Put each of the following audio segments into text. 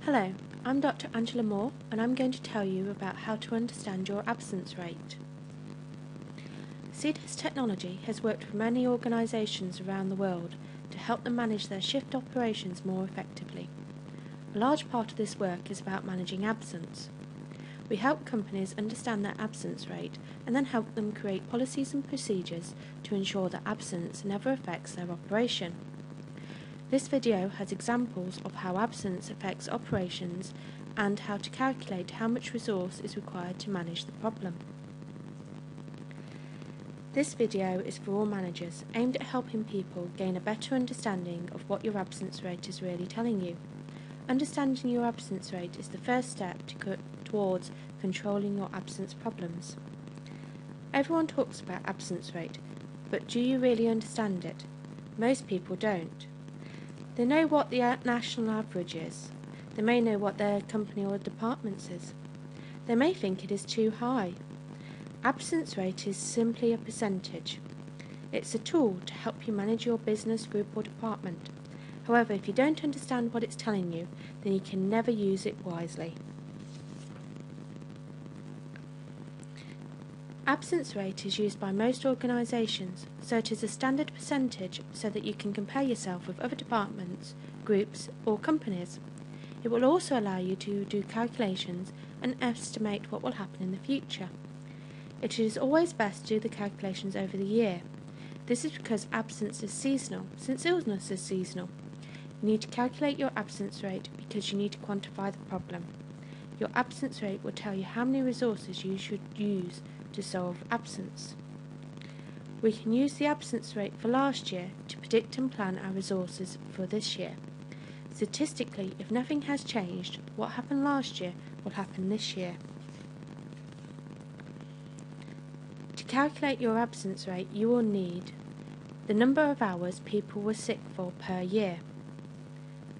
Hello, I'm Dr. Angela Moore and I'm going to tell you about how to understand your absence rate. CDES technology has worked with many organisations around the world to help them manage their shift operations more effectively. A large part of this work is about managing absence. We help companies understand their absence rate and then help them create policies and procedures to ensure that absence never affects their operation. This video has examples of how absence affects operations and how to calculate how much resource is required to manage the problem. This video is for all managers, aimed at helping people gain a better understanding of what your absence rate is really telling you. Understanding your absence rate is the first step towards controlling your absence problems. Everyone talks about absence rate, but do you really understand it? Most people don't. They know what the national average is. They may know what their company or department is. They may think it is too high. Absence rate is simply a percentage. It's a tool to help you manage your business, group or department. However, if you don't understand what it's telling you, then you can never use it wisely. Absence rate is used by most organisations, so it is a standard percentage so that you can compare yourself with other departments, groups or companies. It will also allow you to do calculations and estimate what will happen in the future. It is always best to do the calculations over the year. This is because absence is seasonal, since illness is seasonal. You need to calculate your absence rate because you need to quantify the problem. Your absence rate will tell you how many resources you should use to solve absence. We can use the absence rate for last year to predict and plan our resources for this year. Statistically, if nothing has changed, what happened last year will happen this year. To calculate your absence rate, you will need the number of hours people were sick for per year,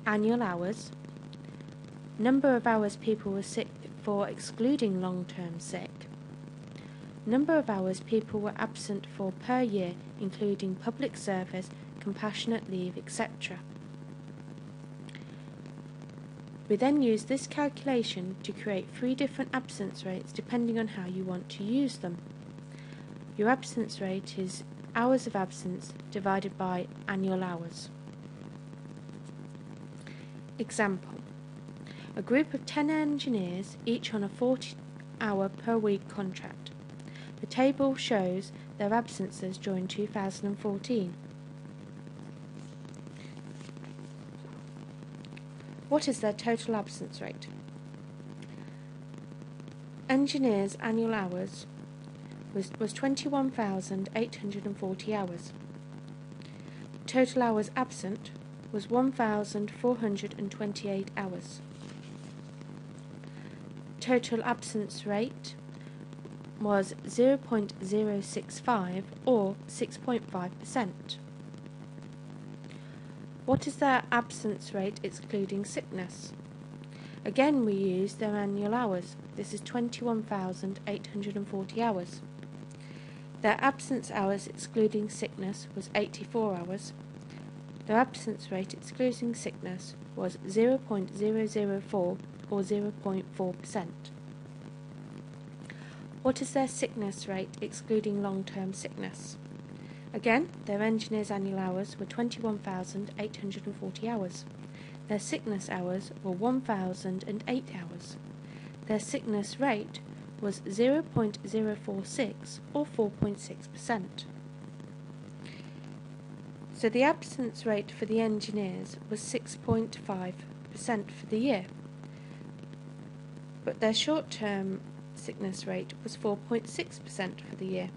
annual hours, number of hours people were sick for excluding long-term sick, number of hours people were absent for per year including public service, compassionate leave, etc. We then use this calculation to create 3 different absence rates depending on how you want to use them. Your absence rate is hours of absence divided by annual hours. Example: a group of 10 engineers, each on a 40-hour per week contract. The table shows their absences during 2014. What is their total absence rate? Engineers' annual hours was 21,840 hours. Total hours absent was 1,428 hours. Total absence rate was 0.065 or 6.5%. What is their absence rate excluding sickness? Again, we use their annual hours. This is 21,840 hours. Their absence hours excluding sickness was 84 hours. Their absence rate excluding sickness was 0.004 or 0.4%. What is their sickness rate excluding long-term sickness? Again, their engineers' annual hours were 21,840 hours. Their sickness hours were 1,008 hours. Their sickness rate was 0.046 or 4.6%. So the absence rate for the engineers was 6.5% for the year, but their short-term sickness rate was 4.6% for the year.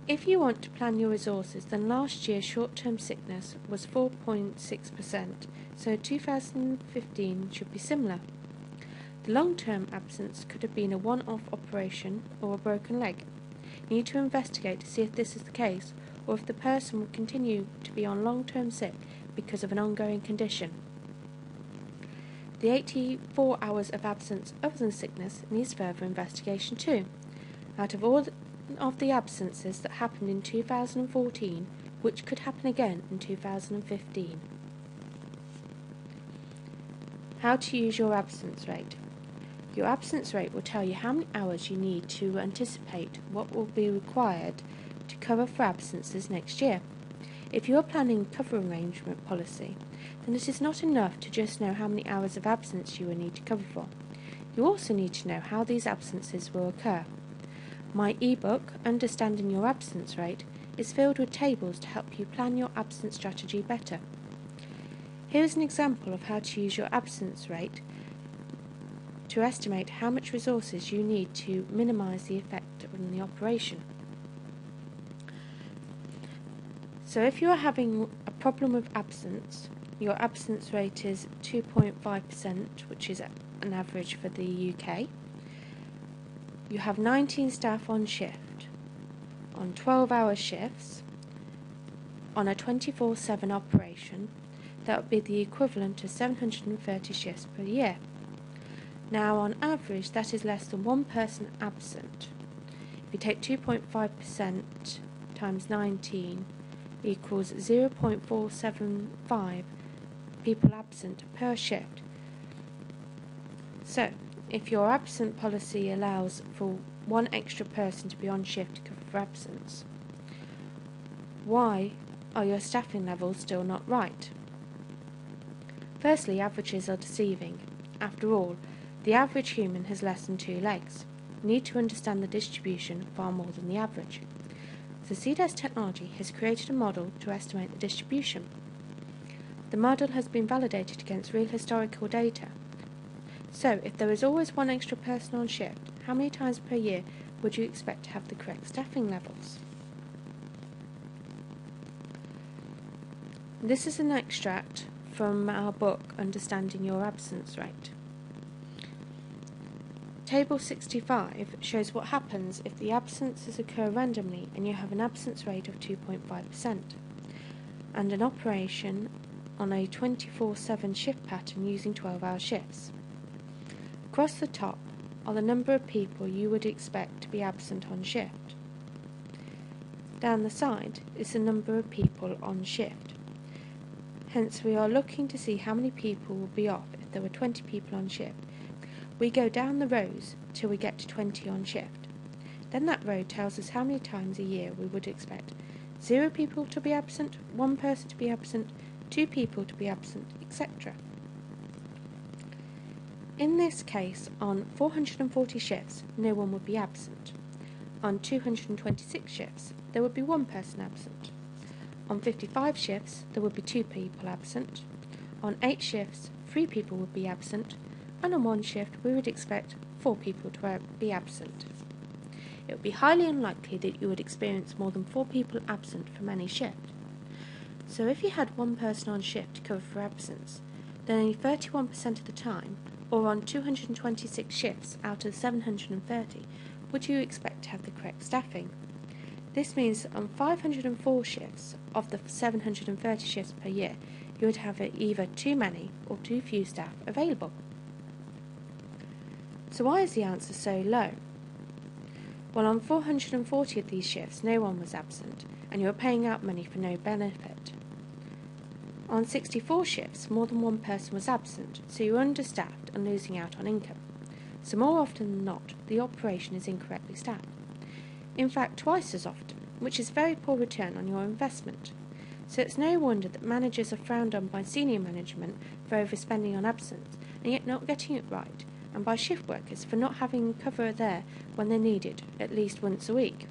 If you want to plan your resources, then last year's short-term sickness was 4.6%, so 2015 should be similar. The long-term absence could have been a one-off operation or a broken leg. You need to investigate to see if this is the case, or if the person will continue to be on long-term sick because of an ongoing condition. The 84 hours of absence other than sickness needs further investigation too. Out of all of the absences that happened in 2014, which could happen again in 2015. How to use your absence rate. Your absence rate will tell you how many hours you need to anticipate what will be required to cover for absences next year. If you are planning cover arrangement policy, then it is not enough to just know how many hours of absence you will need to cover for. You also need to know how these absences will occur. My ebook, Understanding Your Absence Rate, is filled with tables to help you plan your absence strategy better. Here is an example of how to use your absence rate to estimate how much resources you need to minimise the effect on the operation. So if you are having a problem with absence, your absence rate is 2.5%, which is an average for the UK. You have 19 staff on shift, on 12-hour shifts, on a 24/7 operation. That would be the equivalent of 730 shifts per year. Now, on average, that is less than one person absent. If you take 2.5% times 19 equals 0.475 people absent per shift. So, if your absent policy allows for one extra person to be on shift to cover for absence, why are your staffing levels still not right? Firstly, averages are deceiving. After all, the average human has less than 2 legs. You need to understand the distribution far more than the average. So CDES Technology has created a model to estimate the distribution. The model has been validated against real historical data. So, if there is always one extra person on shift, how many times per year would you expect to have the correct staffing levels? This is an extract from our book, Understanding Your Absence Rate. Table 65 shows what happens if the absences occur randomly and you have an absence rate of 2.5% and an operation on a 24/7 shift pattern using 12-hour shifts. Across the top are the number of people you would expect to be absent on shift. Down the side is the number of people on shift. Hence, we are looking to see how many people will be off if there were 20 people on shift. We go down the rows till we get to 20 on shift. Then that row tells us how many times a year we would expect 0 people to be absent, 1 person to be absent, 2 people to be absent, etc. In this case, on 440 shifts, no one would be absent. On 226 shifts, there would be 1 person absent. On 55 shifts, there would be 2 people absent. On 8 shifts, 3 people would be absent. And on 1 shift, we would expect 4 people to be absent. It would be highly unlikely that you would experience more than 4 people absent from any shift. So if you had 1 person on shift to cover for absence, then only 31% of the time, or on 226 shifts out of 730, would you expect to have the correct staffing. This means that on 504 shifts of the 730 shifts per year, you would have either too many or too few staff available. So why is the answer so low? Well, on 440 of these shifts, no one was absent, and you were paying out money for no benefit. On 64 shifts, more than 1 person was absent, so you were understaffed and losing out on income. So more often than not, the operation is incorrectly staffed. In fact, twice as often, which is very poor return on your investment. So it's no wonder that managers are frowned on by senior management for overspending on absence, and yet not getting it right, and by shift workers for not having cover there when they're needed, at least once a week.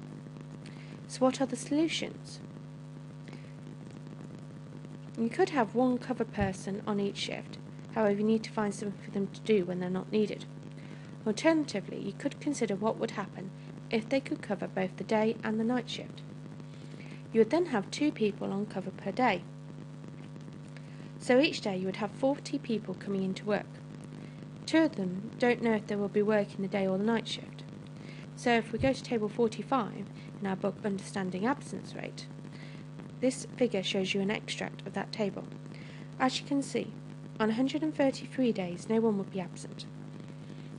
So what are the solutions? You could have 1 cover person on each shift, however you need to find something for them to do when they're not needed. Alternatively, you could consider what would happen if they could cover both the day and the night shift. You would then have 2 people on cover per day. So each day you would have 40 people coming into work. 2 of them don't know if they will be working the day or the night shift. So if we go to table 45 in our book Understanding Absence Rate, this figure shows you an extract of that table. As you can see, on 133 days no one would be absent.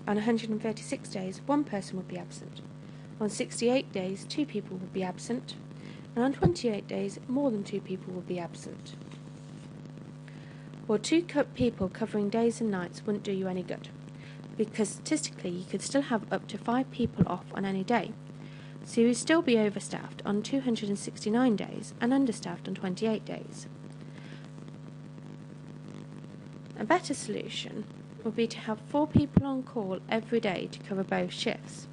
On 136 days 1 person would be absent. On 68 days 2 people would be absent. And on 28 days more than 2 people would be absent. Well, two people covering days and nights wouldn't do you any good, because statistically you could still have up to 5 people off on any day. So you would still be overstaffed on 269 days and understaffed on 28 days. A better solution would be to have 4 people on call every day to cover both shifts.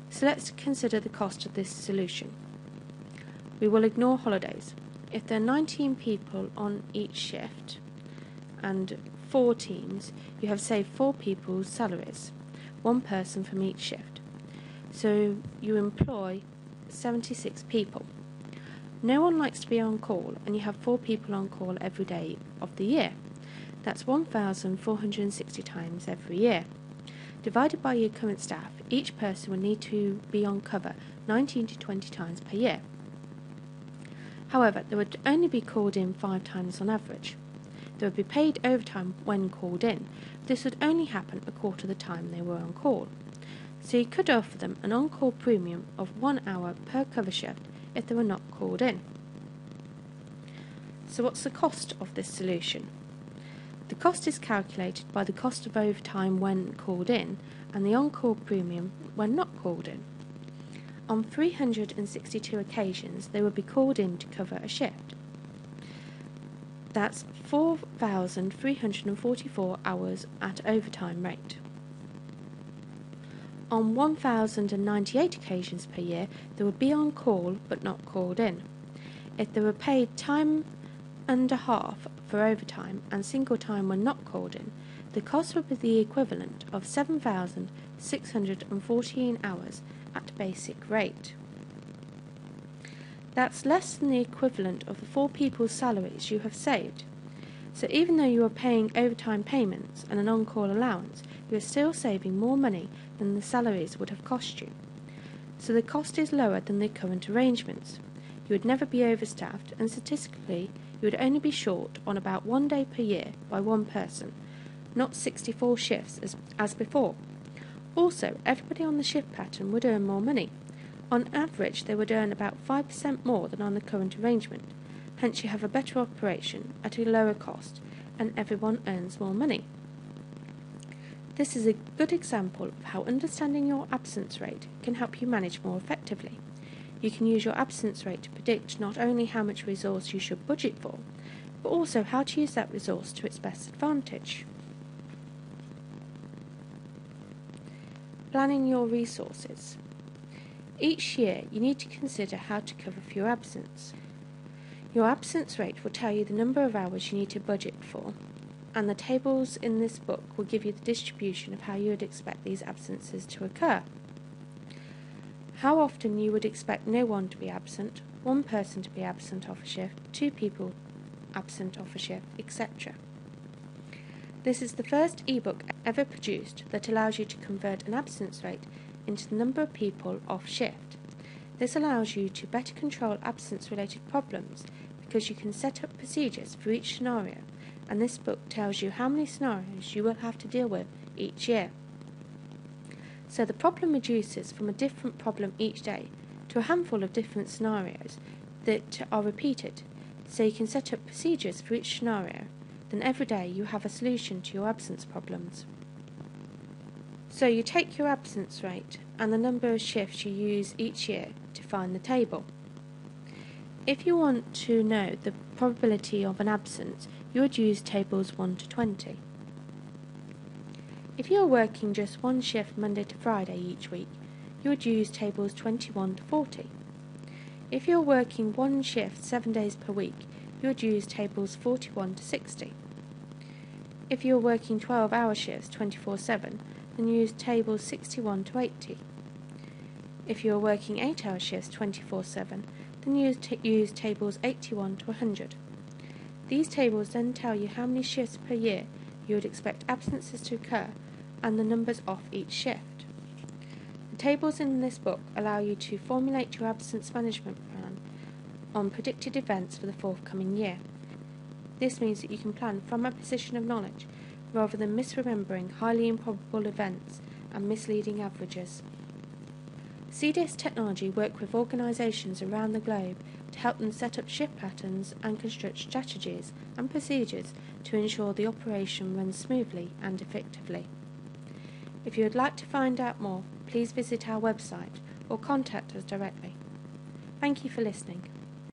So let's consider the cost of this solution. We will ignore holidays. If there are 19 people on each shift and 4 teams, you have saved 4 people's salaries, 1 person from each shift. So you employ 76 people. No one likes to be on call, and you have 4 people on call every day of the year. That's 1,460 times every year. Divided by your current staff, each person will need to be on cover 19 to 20 times per year. However, they would only be called in 5 times on average. They would be paid overtime when called in. This would only happen a quarter of the time they were on call. So you could offer them an on-call premium of 1 hour per cover shift if they were not called in. So what's the cost of this solution? The cost is calculated by the cost of overtime when called in and the on-call premium when not called in. On 362 occasions, they would be called in to cover a shift. That's 4,344 hours at overtime rate. On 1,098 occasions per year, they would be on call but not called in. If they were paid time and a half for overtime and single time when not called in, the cost would be the equivalent of 7,614 hours at basic rate. That's less than the equivalent of the 4 people's salaries you have saved. So even though you are paying overtime payments and an on-call allowance, you are still saving more money than the salaries would have cost you. So the cost is lower than the current arrangements. You would never be overstaffed, and statistically you would only be short on about 1 day per year by 1 person, not 64 shifts as before. Also, everybody on the shift pattern would earn more money. On average, they would earn about 5% more than on the current arrangement. Hence, you have a better operation at a lower cost, and everyone earns more money. This is a good example of how understanding your absence rate can help you manage more effectively. You can use your absence rate to predict not only how much resource you should budget for, but also how to use that resource to its best advantage. Planning your resources. Each year, you need to consider how to cover for your absence. Your absence rate will tell you the number of hours you need to budget for, and the tables in this book will give you the distribution of how you would expect these absences to occur. How often you would expect no one to be absent, 1 person to be absent off a shift, 2 people absent off a shift, etc. This is the first ebook ever produced that allows you to convert an absence rate into the number of people off shift. This allows you to better control absence-related problems because you can set up procedures for each scenario, and this book tells you how many scenarios you will have to deal with each year. So the problem reduces from a different problem each day to a handful of different scenarios that are repeated, so you can set up procedures for each scenario. Then every day you have a solution to your absence problems. So you take your absence rate and the number of shifts you use each year to find the table. If you want to know the probability of an absence, you would use tables 1 to 20. If you are working just 1 shift Monday to Friday each week, you would use tables 21 to 40. If you are working 1 shift 7 days per week, you would use tables 41 to 60. If you are working 12-hour shifts 24/7, then use tables 61 to 80. If you are working 8-hour shifts 24/7, then use tables 81 to 100. These tables then tell you how many shifts per year you would expect absences to occur and the numbers off each shift. The tables in this book allow you to formulate your absence management plan on predicted events for the forthcoming year. This means that you can plan from a position of knowledge rather than misremembering highly improbable events and misleading averages. CDS Technology work with organisations around the globe to help them set up shift patterns and construct strategies and procedures to ensure the operation runs smoothly and effectively. If you would like to find out more, please visit our website or contact us directly. Thank you for listening.